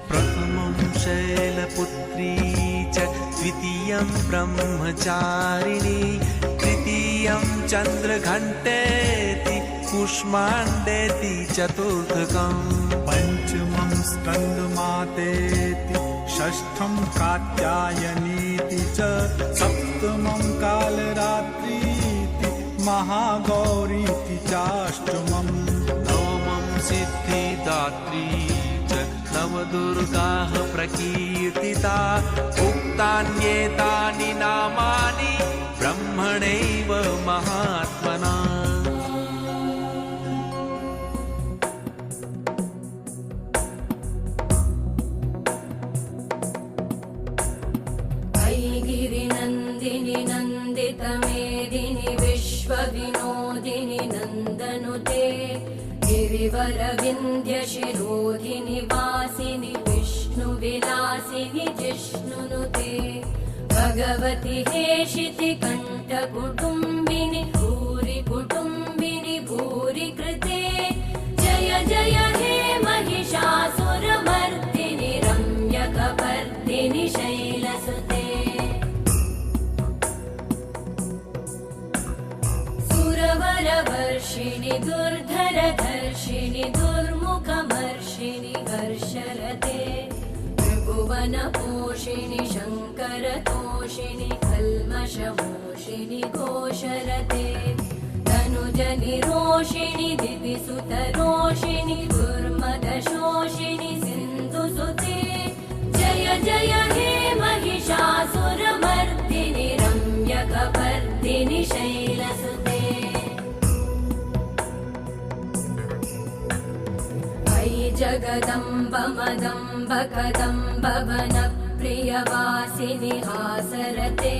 प्रथमं शैलपुत्री च द्वितीयं ब्रह्मचारिणी तृतीयं चन्द्रघण्टेति कुष्माण्डेति चतुर्थकम् पञ्चमं स्कन्दमातेति षष्ठं कात्यायनीति च सप्तमं कालरात्रीति महागौरीति चाष्टमम् नवमं सिद्धिदात्री च नवदुर्गाः प्रकीर्तिता उक्तान्येतानि नामानि ब्रह्मणैव महात्मना गिरिनन्दिनि नन्दितमेदिनि विश्वविनोदिनि नन्दनुते गिरिवरविन्ध्यशिरोधिनि वासिनि विष्णुविलासिनि जिष्णुनुते भगवति हेशिति कण्ठकुटुम्बिनि भूरि कुटुम्बिनि भूरि कृते जय जय हे महिषासुरमर्दिनि रम्यकपर्दिनि शैलसुते सुरवरवर्षिणि दुर्धरधर्षिणि दुर्मुखमर्षिणि हर्षरते त्रिभुवनपोषिणि शङ्करतोषिणि कल्मषमोषिणि घोषरते तनुजनिरोषिणि दिविसुतरोषिणि दुर्मदशोषिणि सिन्धुसुते जय जय हे महिषासुरमर्दिनि रम्यकपर्दिनि शैलसुते जगदम्ब मदम्ब कदम्ब वनप्रियवासिनि हासरते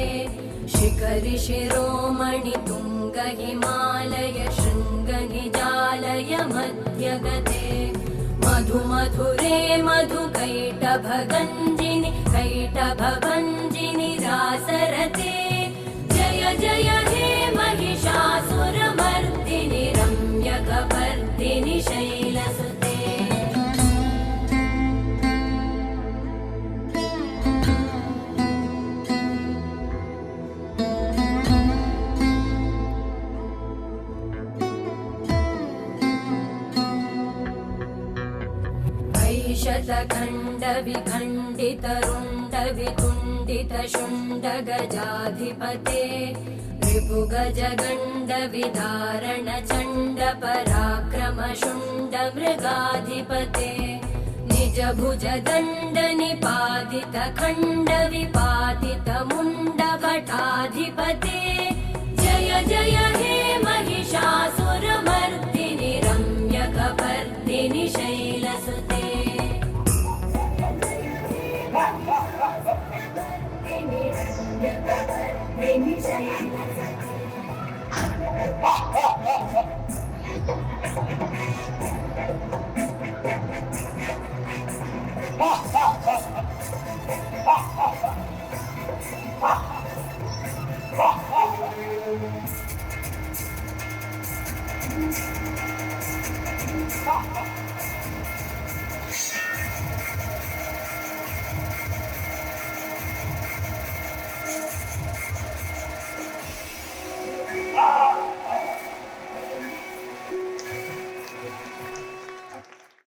शिखरि शिरोमणि तुङ्ग हिमालय शृङ्गनिजालय मध्यगते मधुमधुरे मधुकैटभगञ्जिनि कैटभभञ्जिनि रासरते जय जय हे महिषासुरमर्दिनि रम्यकपर्दिनि शैलसुते शतखण्डविखण्डितरुण्डवितुण्डितशुण्डगजाधिपते रिपुगजगण्डविदारणचण्डपराक्रमशुण्डमृगाधिपते निजभुजदण्डनिपातितखण्डविपातितमुण्डभटाधिपते जय जय हे महिषासुरमर्दिनि रम्यकपर्दिनि शैलसुते Ha ha ha ha!